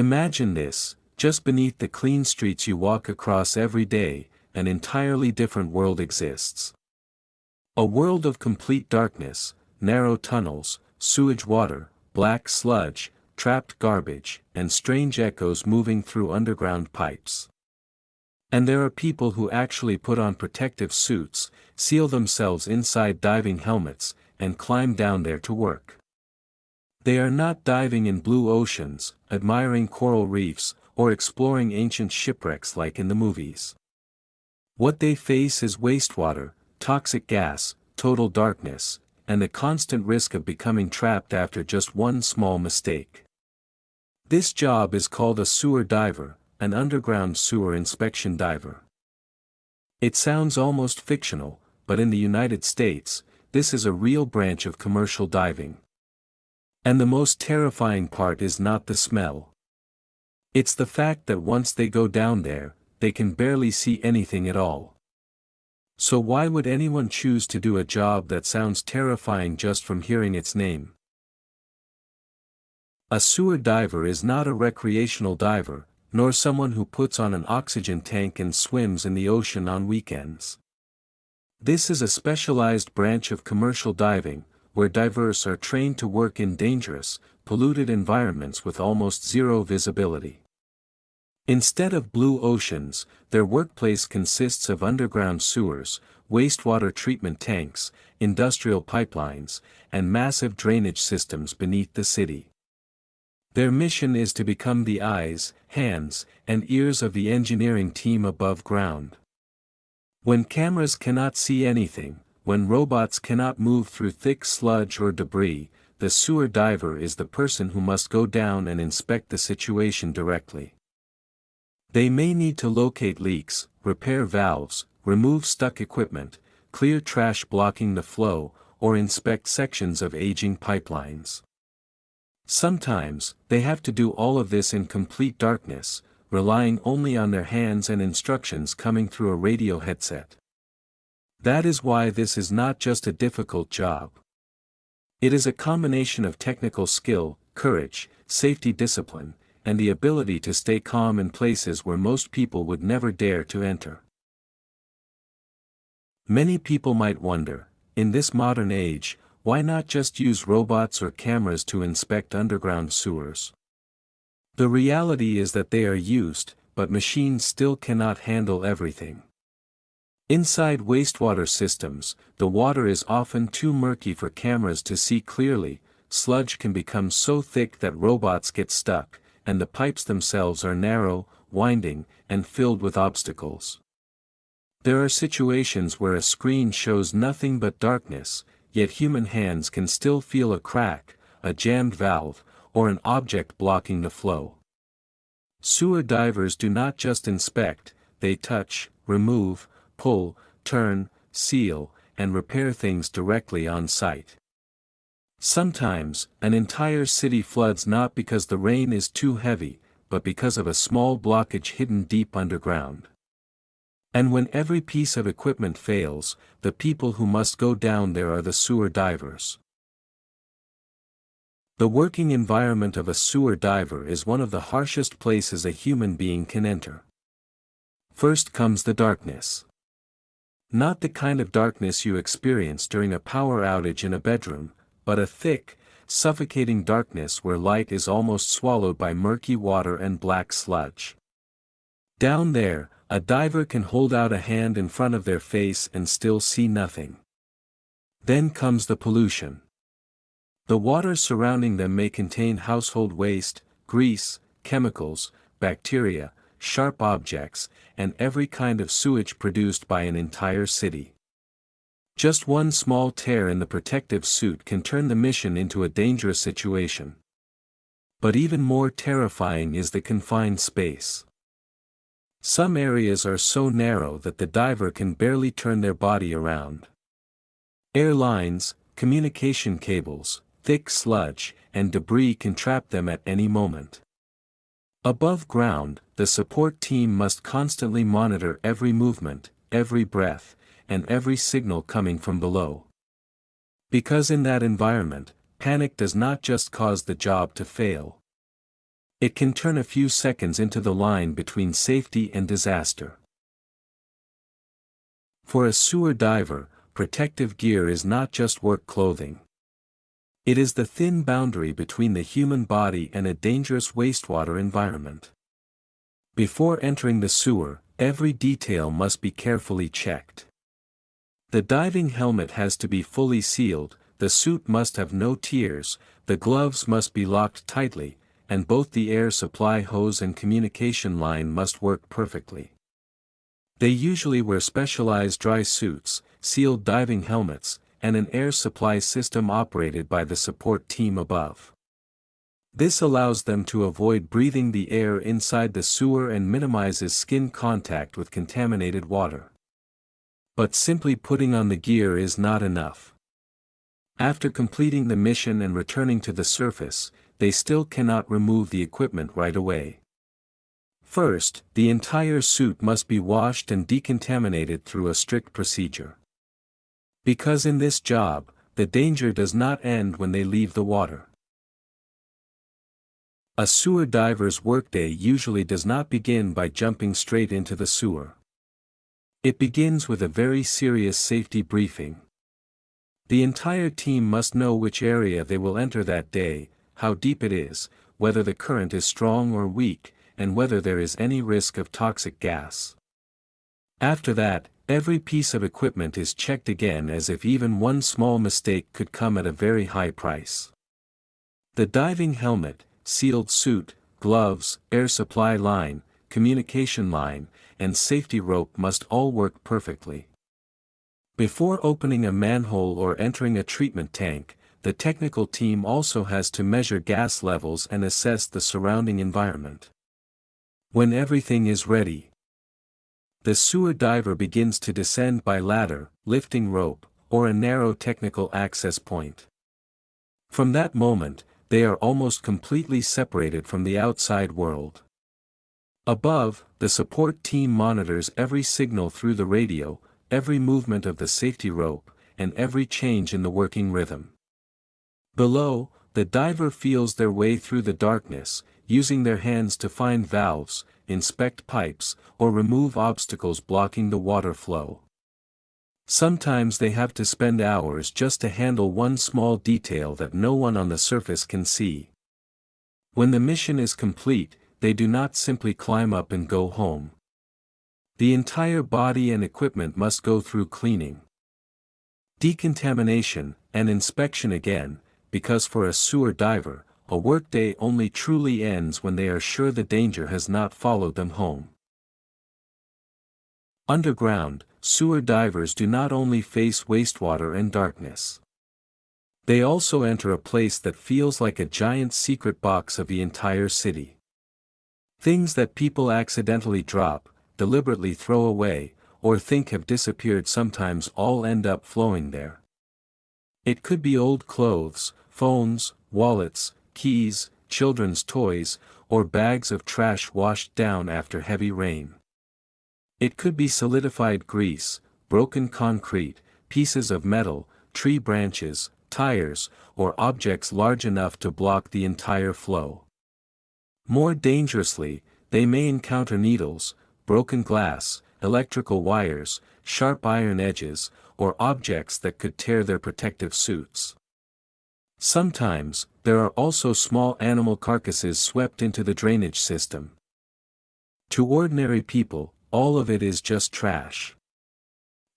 Imagine this: just beneath the clean streets you walk across every day, an entirely different world exists. A world of complete darkness, narrow tunnels, sewage water, black sludge, trapped garbage, and strange echoes moving through underground pipes. And there are people who actually put on protective suits, seal themselves inside diving helmets, and climb down there to work. They are not diving in blue oceans, admiring coral reefs, or exploring ancient shipwrecks like in the movies. What they face is wastewater, toxic gas, total darkness, and the constant risk of becoming trapped after just one small mistake. This job is called a sewer diver, an underground sewer inspection diver. It sounds almost fictional, but in the United States, this is a real branch of commercial diving. And the most terrifying part is not the smell. It's the fact that once they go down there, they can barely see anything at all. So why would anyone choose to do a job that sounds terrifying just from hearing its name? A sewer diver is not a recreational diver, nor someone who puts on an oxygen tank and swims in the ocean on weekends. This is a specialized branch of commercial diving, where divers are trained to work in dangerous, polluted environments with almost zero visibility. Instead of blue oceans, their workplace consists of underground sewers, wastewater treatment tanks, industrial pipelines, and massive drainage systems beneath the city. Their mission is to become the eyes, hands, and ears of the engineering team above ground. When cameras cannot see anything, when robots cannot move through thick sludge or debris, the sewer diver is the person who must go down and inspect the situation directly. They may need to locate leaks, repair valves, remove stuck equipment, clear trash blocking the flow, or inspect sections of aging pipelines. Sometimes, they have to do all of this in complete darkness, relying only on their hands and instructions coming through a radio headset. That is why this is not just a difficult job. It is a combination of technical skill, courage, safety discipline, and the ability to stay calm in places where most people would never dare to enter. Many people might wonder, in this modern age, why not just use robots or cameras to inspect underground sewers? The reality is that they are used, but machines still cannot handle everything. Inside wastewater systems, the water is often too murky for cameras to see clearly, sludge can become so thick that robots get stuck, and the pipes themselves are narrow, winding, and filled with obstacles. There are situations where a screen shows nothing but darkness, yet human hands can still feel a crack, a jammed valve, or an object blocking the flow. Sewer divers do not just inspect, they touch, remove, pull, turn, seal, and repair things directly on site. Sometimes, an entire city floods not because the rain is too heavy, but because of a small blockage hidden deep underground. And when every piece of equipment fails, the people who must go down there are the sewer divers. The working environment of a sewer diver is one of the harshest places a human being can enter. First comes the darkness. Not the kind of darkness you experience during a power outage in a bedroom, but a thick, suffocating darkness where light is almost swallowed by murky water and black sludge. Down there, a diver can hold out a hand in front of their face and still see nothing. Then comes the pollution. The water surrounding them may contain household waste, grease, chemicals, bacteria, sharp objects, and every kind of sewage produced by an entire city. Just one small tear in the protective suit can turn the mission into a dangerous situation. But even more terrifying is the confined space. Some areas are so narrow that the diver can barely turn their body around. Airlines, communication cables, thick sludge, and debris can trap them at any moment. Above ground, the support team must constantly monitor every movement, every breath, and every signal coming from below. Because in that environment, panic does not just cause the job to fail. It can turn a few seconds into the line between safety and disaster. For a sewer diver, protective gear is not just work clothing. It is the thin boundary between the human body and a dangerous wastewater environment. Before entering the sewer, every detail must be carefully checked. The diving helmet has to be fully sealed, the suit must have no tears, the gloves must be locked tightly, and both the air supply hose and communication line must work perfectly. They usually wear specialized dry suits, sealed diving helmets, and an air supply system operated by the support team above. This allows them to avoid breathing the air inside the sewer and minimizes skin contact with contaminated water. But simply putting on the gear is not enough. After completing the mission and returning to the surface, they still cannot remove the equipment right away. First, the entire suit must be washed and decontaminated through a strict procedure. Because in this job, the danger does not end when they leave the water. A sewer diver's workday usually does not begin by jumping straight into the sewer. It begins with a very serious safety briefing. The entire team must know which area they will enter that day, how deep it is, whether the current is strong or weak, and whether there is any risk of toxic gas. After that, every piece of equipment is checked again, as if even one small mistake could come at a very high price. The diving helmet, sealed suit, gloves, air supply line, communication line, and safety rope must all work perfectly. Before opening a manhole or entering a treatment tank, the technical team also has to measure gas levels and assess the surrounding environment. When everything is ready, the sewer diver begins to descend by ladder, lifting rope, or a narrow technical access point. From that moment, they are almost completely separated from the outside world. Above, the support team monitors every signal through the radio, every movement of the safety rope, and every change in the working rhythm. Below, the diver feels their way through the darkness, using their hands to find valves, inspect pipes, or remove obstacles blocking the water flow. Sometimes they have to spend hours just to handle one small detail that no one on the surface can see. When the mission is complete, they do not simply climb up and go home. The entire body and equipment must go through cleaning, decontamination, and inspection again, because for a sewer diver, a workday only truly ends when they are sure the danger has not followed them home. Underground, sewer divers do not only face wastewater and darkness. They also enter a place that feels like a giant secret box of the entire city. Things that people accidentally drop, deliberately throw away, or think have disappeared sometimes all end up flowing there. It could be old clothes, phones, wallets, keys, children's toys, or bags of trash washed down after heavy rain. It could be solidified grease, broken concrete, pieces of metal, tree branches, tires, or objects large enough to block the entire flow. More dangerously, they may encounter needles, broken glass, electrical wires, sharp iron edges, or objects that could tear their protective suits. Sometimes, there are also small animal carcasses swept into the drainage system. To ordinary people, all of it is just trash.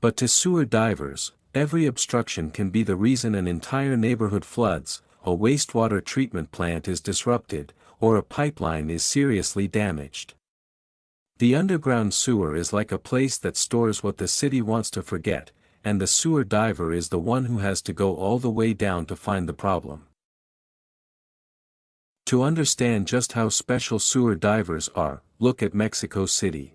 But to sewer divers, every obstruction can be the reason an entire neighborhood floods, a wastewater treatment plant is disrupted, or a pipeline is seriously damaged. The underground sewer is like a place that stores what the city wants to forget, and the sewer diver is the one who has to go all the way down to find the problem. To understand just how special sewer divers are, look at Mexico City.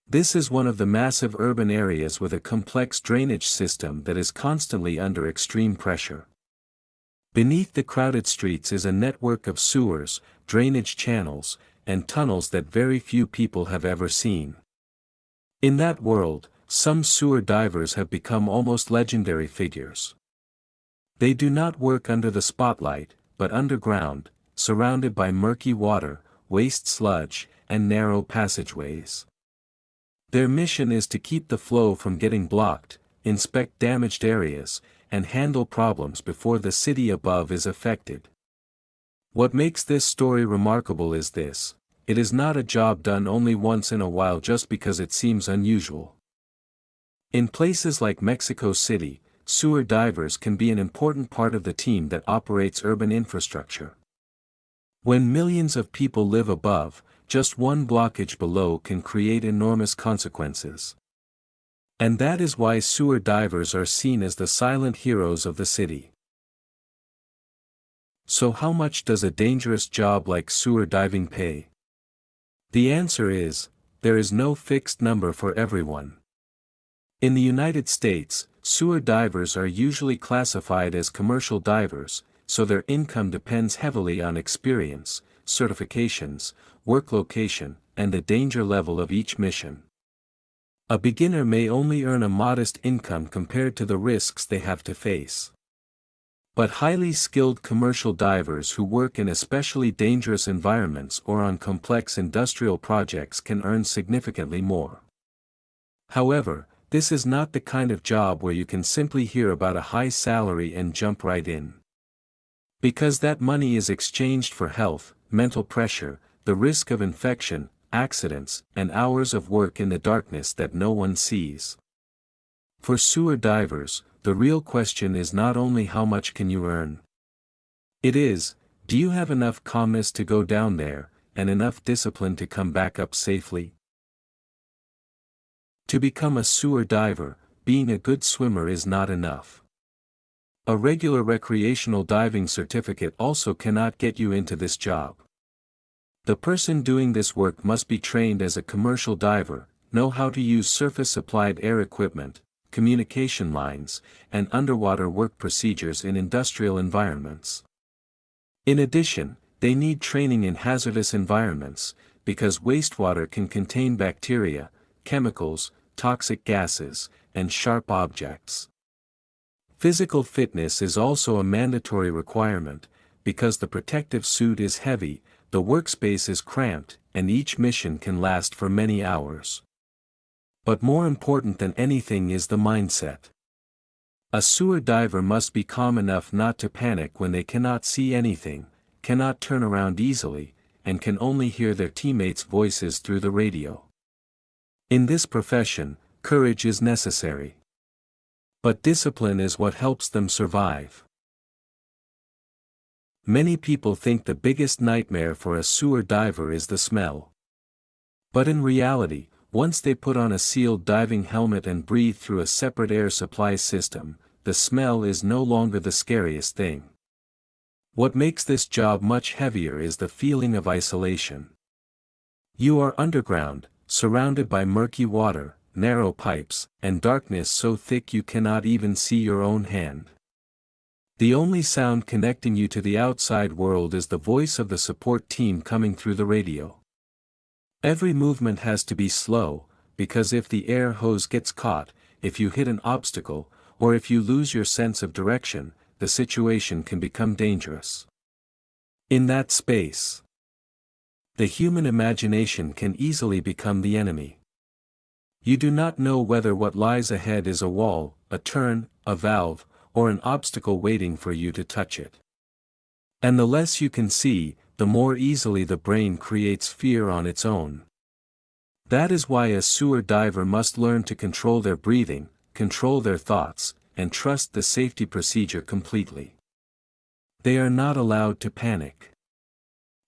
This is one of the massive urban areas with a complex drainage system that is constantly under extreme pressure. Beneath the crowded streets is a network of sewers, drainage channels, and tunnels that very few people have ever seen. In that world, some sewer divers have become almost legendary figures. They do not work under the spotlight, but underground, surrounded by murky water, waste sludge, and narrow passageways. Their mission is to keep the flow from getting blocked, inspect damaged areas, and handle problems before the city above is affected. What makes this story remarkable is this: it is not a job done only once in a while just because it seems unusual. In places like Mexico City, sewer divers can be an important part of the team that operates urban infrastructure. When millions of people live above, just one blockage below can create enormous consequences. And that is why sewer divers are seen as the silent heroes of the city. So how much does a dangerous job like sewer diving pay? The answer is, there is no fixed number for everyone. In the United States, sewer divers are usually classified as commercial divers, so their income depends heavily on experience, certifications, work location, and the danger level of each mission. A beginner may only earn a modest income compared to the risks they have to face. But highly skilled commercial divers who work in especially dangerous environments or on complex industrial projects can earn significantly more. However, this is not the kind of job where you can simply hear about a high salary and jump right in. Because that money is exchanged for health, mental pressure, the risk of infection, accidents, and hours of work in the darkness that no one sees. For sewer divers, the real question is not only how much can you earn. It is, do you have enough calmness to go down there, and enough discipline to come back up safely? To become a sewer diver, being a good swimmer is not enough. A regular recreational diving certificate also cannot get you into this job. The person doing this work must be trained as a commercial diver, know how to use surface-supplied air equipment, communication lines, and underwater work procedures in industrial environments. In addition, they need training in hazardous environments, because wastewater can contain bacteria, chemicals, toxic gases, and sharp objects. Physical fitness is also a mandatory requirement, because the protective suit is heavy, the workspace is cramped, and each mission can last for many hours. But more important than anything is the mindset. A sewer diver must be calm enough not to panic when they cannot see anything, cannot turn around easily, and can only hear their teammates' voices through the radio. In this profession, courage is necessary. But discipline is what helps them survive. Many people think the biggest nightmare for a sewer diver is the smell. But in reality, once they put on a sealed diving helmet and breathe through a separate air supply system, the smell is no longer the scariest thing. What makes this job much heavier is the feeling of isolation. You are underground, surrounded by murky water, narrow pipes, and darkness so thick you cannot even see your own hand. The only sound connecting you to the outside world is the voice of the support team coming through the radio. Every movement has to be slow, because if the air hose gets caught, if you hit an obstacle, or if you lose your sense of direction, the situation can become dangerous. In that space, the human imagination can easily become the enemy. You do not know whether what lies ahead is a wall, a turn, a valve, or an obstacle waiting for you to touch it. And the less you can see, the more easily the brain creates fear on its own. That is why a sewer diver must learn to control their breathing, control their thoughts, and trust the safety procedure completely. They are not allowed to panic.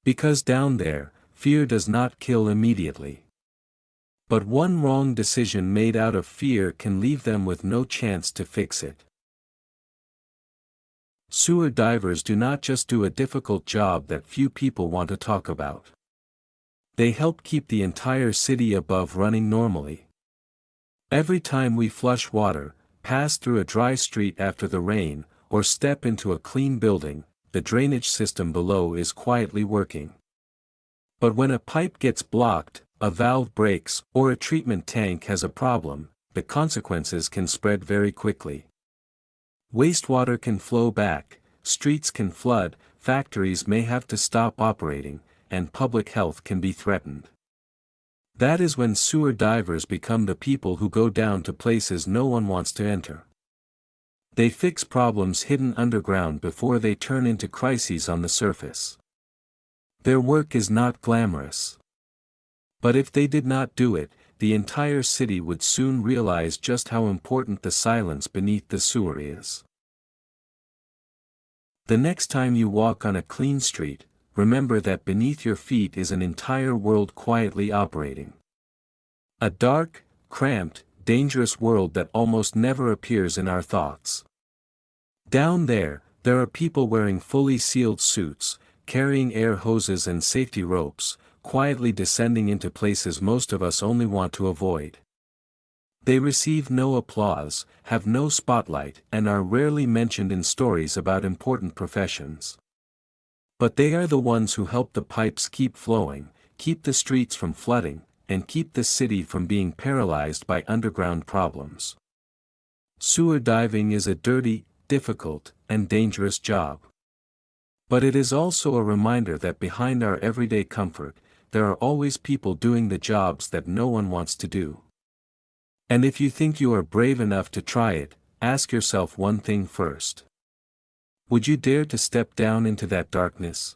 Because down there, fear does not kill immediately. But one wrong decision made out of fear can leave them with no chance to fix it. Sewer divers do not just do a difficult job that few people want to talk about. They help keep the entire city above running normally. Every time we flush water, pass through a dry street after the rain, or step into a clean building, the drainage system below is quietly working. But when a pipe gets blocked, a valve breaks, or a treatment tank has a problem, the consequences can spread very quickly. Wastewater can flow back, streets can flood, factories may have to stop operating, and public health can be threatened. That is when sewer divers become the people who go down to places no one wants to enter. They fix problems hidden underground before they turn into crises on the surface. Their work is not glamorous. But if they did not do it, the entire city would soon realize just how important the silence beneath the sewer is. The next time you walk on a clean street, remember that beneath your feet is an entire world quietly operating. A dark, cramped, dangerous world that almost never appears in our thoughts. Down there are people wearing fully sealed suits, carrying air hoses and safety ropes, quietly descending into places most of us only want to avoid. They receive no applause, have no spotlight, and are rarely mentioned in stories about important professions. But they are the ones who help the pipes keep flowing, keep the streets from flooding, and keep the city from being paralyzed by underground problems. Sewer diving is a dirty, difficult, and dangerous job. But it is also a reminder that behind our everyday comfort, there are always people doing the jobs that no one wants to do. And if you think you are brave enough to try it, ask yourself one thing first. Would you dare to step down into that darkness?